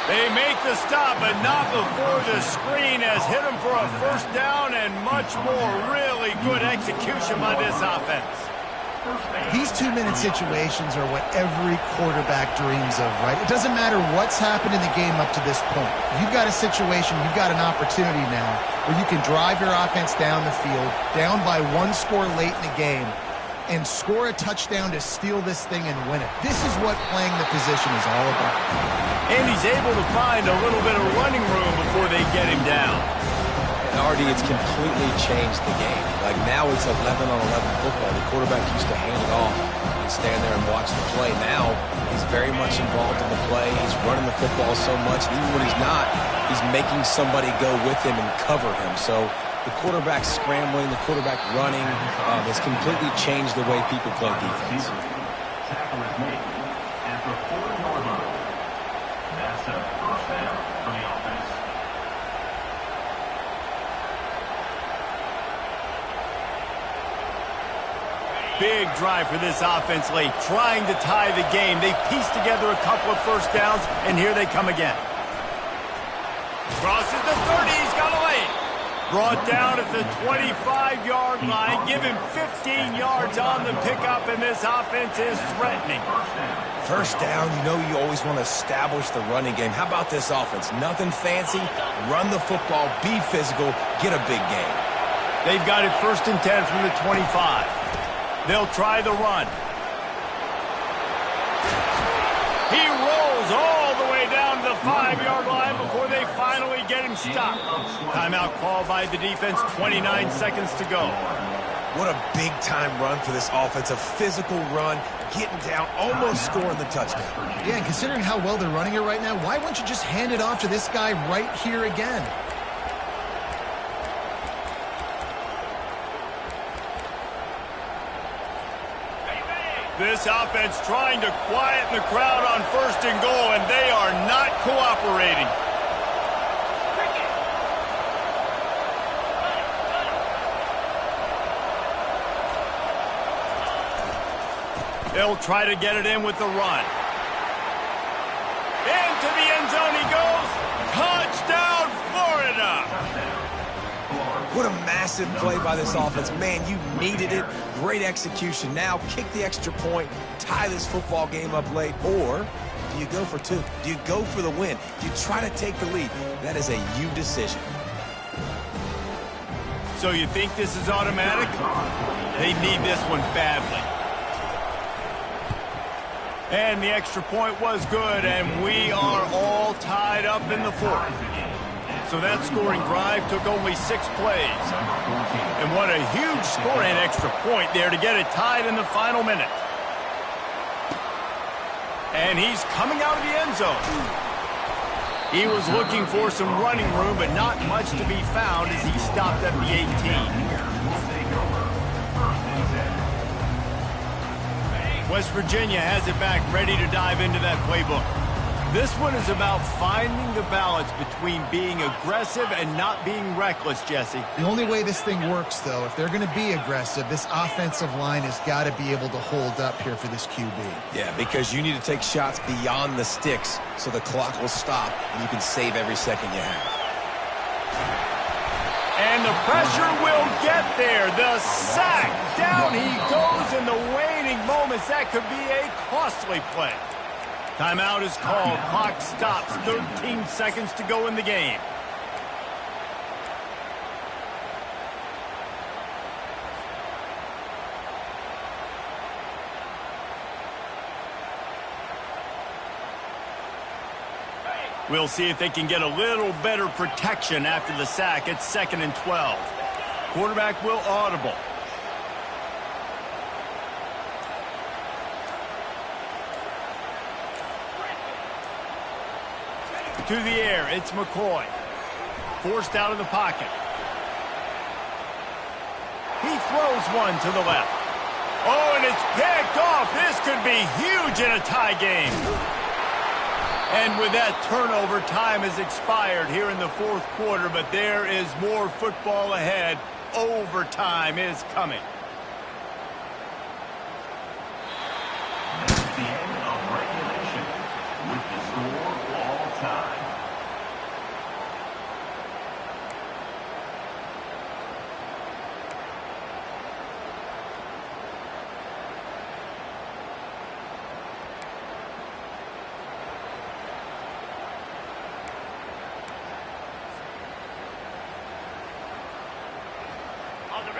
They make the stop, but not before the screen has hit him for a 1st down, and much more. Really good execution by this offense. These 2-minute situations are what every quarterback dreams of, right? It doesn't matter what's happened in the game up to this point. You've got a situation, you've got an opportunity now where you can drive your offense down the field, down by 1 score late in the game, and score a touchdown to steal this thing and win it. This is what playing the position is all about. And he's able to find a little bit of running room before they get him down. And Artie, it's completely changed the game. Like now it's 11-on-11 football. The quarterback used to hand it off and stand there and watch the play. Now he's very much involved in the play. He's running the football so much. And even when he's not, he's making somebody go with him and cover him. So the quarterback scrambling, the quarterback running has completely changed the way people play defense. Tackle is made at the 4-yard line. That's a 1st down for the offense. Big drive for this offense late, trying to tie the game. They pieced together a couple of 1st downs, and here they come again. Crosses the 30, he's got a lane. Brought down at the 25-yard line. Give him 15 yards on the pickup, and this offense is threatening. 1st down, you know you always want to establish the running game. How about this offense? Nothing fancy. Run the football, be physical, get a big gain. They've got it 1st and 10 from the 25. They'll try the run. He rolls all the way down to the 5-yard line before they finally get him stopped. Timeout called by the defense, 29 seconds to go. What a big-time run for this offense. A physical run, getting down, almost scoring the touchdown. Yeah, and considering how well they're running it right now, why wouldn't you just hand it off to this guy right here again? This offense trying to quieten the crowd on 1st and goal, and they are not cooperating. They'll try to get it in with the run. Into the end zone he goes. Touchdown, Florida! What a massive play by this offense. Man, you needed it. Great execution. Now kick the extra point, tie this football game up late, or do you go for 2? Do you go for the win? Do you try to take the lead? That is a you decision. So you think this is automatic? They need this one badly. And the extra point was good, and we are all tied up in the 4th. So that scoring drive took only 6 plays. And what a huge score and extra point there to get it tied in the final minute. And he's coming out of the end zone. He was looking for some running room, but not much to be found as he stopped at the 18. West Virginia has it back, ready to dive into that playbook. This one is about finding the balance between being aggressive and not being reckless, Jesse. The only way this thing works, though, if they're going to be aggressive, this offensive line has got to be able to hold up here for this QB. Yeah, because you need to take shots beyond the sticks so the clock will stop and you can save every second you have. And the pressure will get there. The sack. Down he goes in the waning moments. That could be a costly play. Timeout is called. Clock stops. 13 seconds to go in the game. We'll see if they can get a little better protection after the sack. It's 2nd and 12. Quarterback will audible. To the air, it's McCoy. Forced out of the pocket. He throws one to the left. Oh, and it's picked off. This could be huge in a tie game. And with that turnover, time has expired here in the 4th quarter, but there is more football ahead. Overtime is coming. That's the end of regulation with the score all time.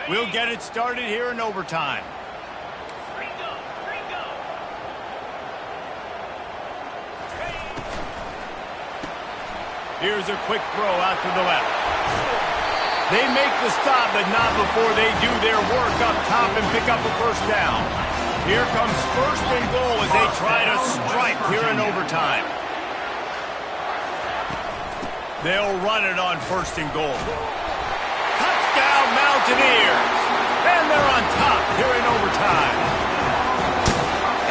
We'll get it started here in overtime. Here's a quick throw out to the left. They make the stop, but not before they do their work up top and pick up a first down. Here comes 1st and goal as they try to strike here in overtime. They'll run it on 1st and goal. Touchdown Mountaineers! And they're on top here in overtime.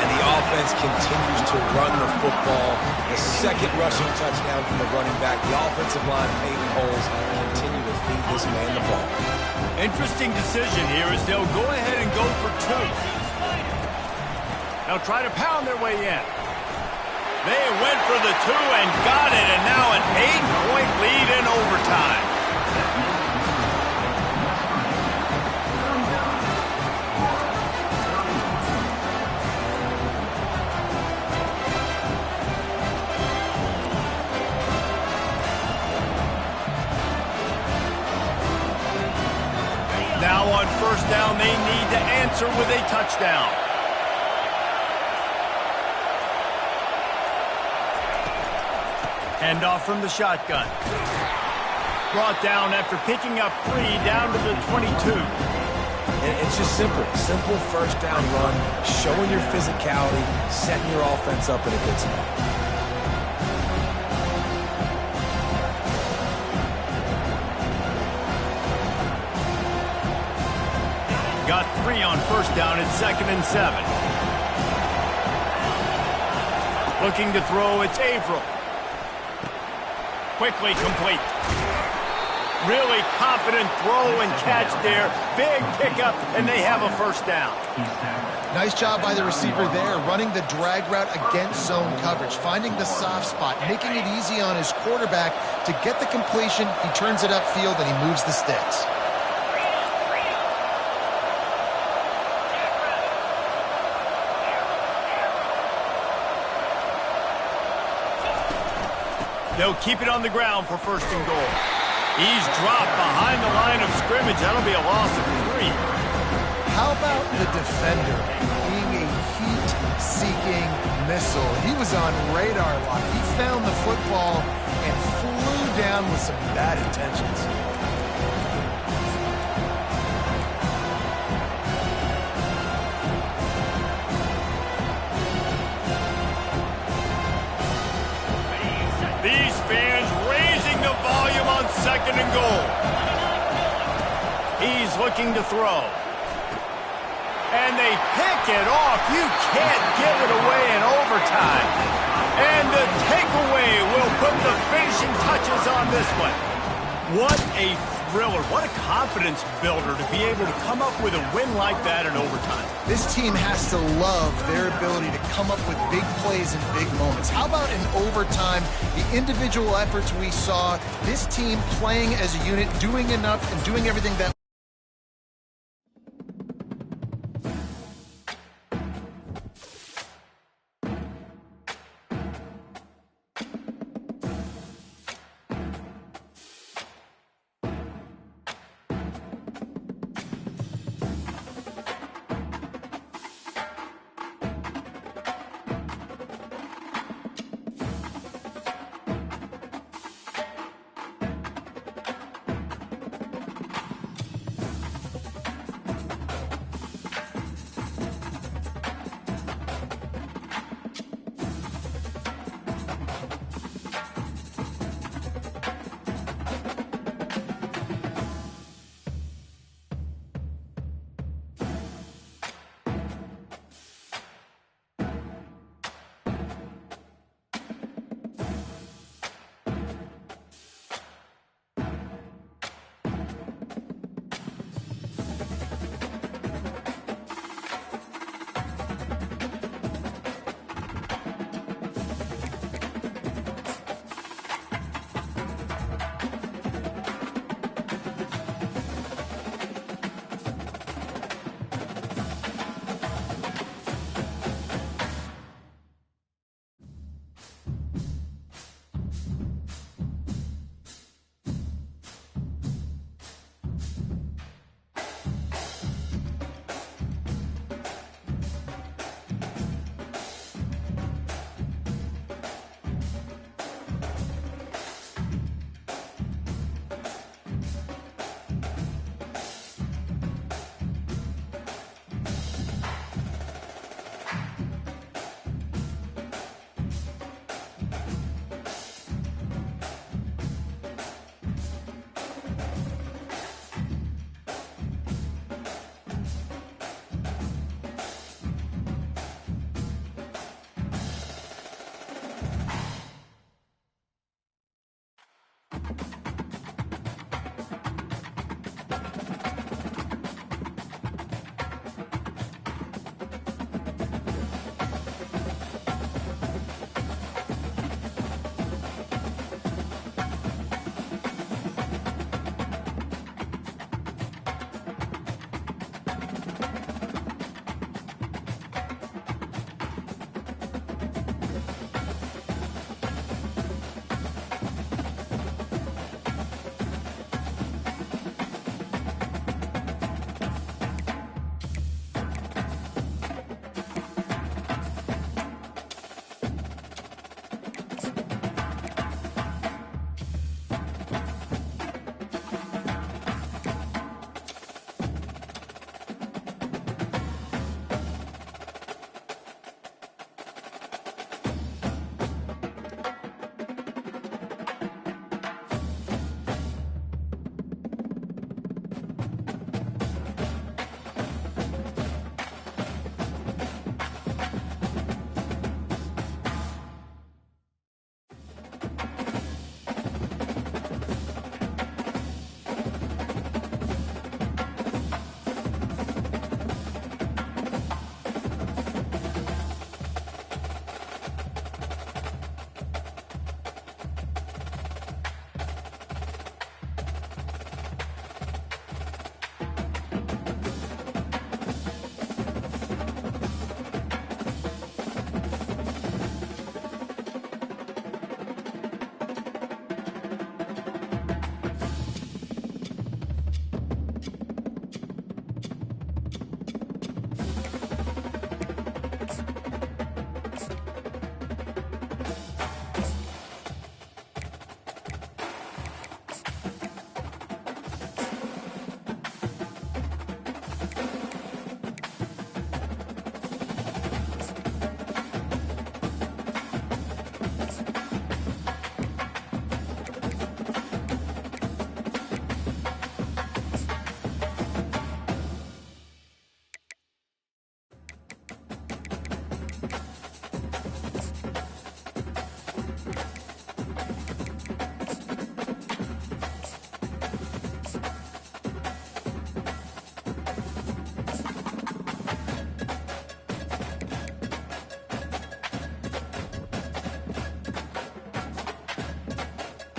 And the offense continues to run the football. The 2nd rushing touchdown from the running back. The offensive line paving holes and continue to feed this man the ball. Interesting decision here as they'll go ahead and go for 2. They'll try to pound their way in. They went for the 2 and got it, and now an 8-point lead in overtime. Now on 1st down, they need to answer with a touchdown. Handoff from the shotgun. Brought down after picking up 3 down to the 22. And it's just simple. Simple 1st down run, showing your physicality, setting your offense up in a good spot. Got 3 on 1st down. It's 2nd and 7. Looking to throw, it's Averill. Quickly complete. Really confident throw and catch there. Big pickup, and they have a 1st down. Nice job by the receiver there, running the drag route against zone coverage, finding the soft spot, making it easy on his quarterback to get the completion. He turns it upfield, and he moves the sticks. They'll keep it on the ground for 1st and goal. He's dropped behind the line of scrimmage. That'll be a loss of 3. How about the defender being a heat-seeking missile? He was on radar lock. He found the football and flew down with some bad intentions. These fans raising the volume on 2nd and goal. He's looking to throw. And they pick it off. You can't give it away in overtime. And the takeaway will put the finishing touches on this one. What a thriller. What a confidence builder to be able to come up with a win like that in overtime. This team has to love their ability to come up with big plays and big moments. How about in overtime, the individual efforts we saw, this team playing as a unit, doing enough and doing everything that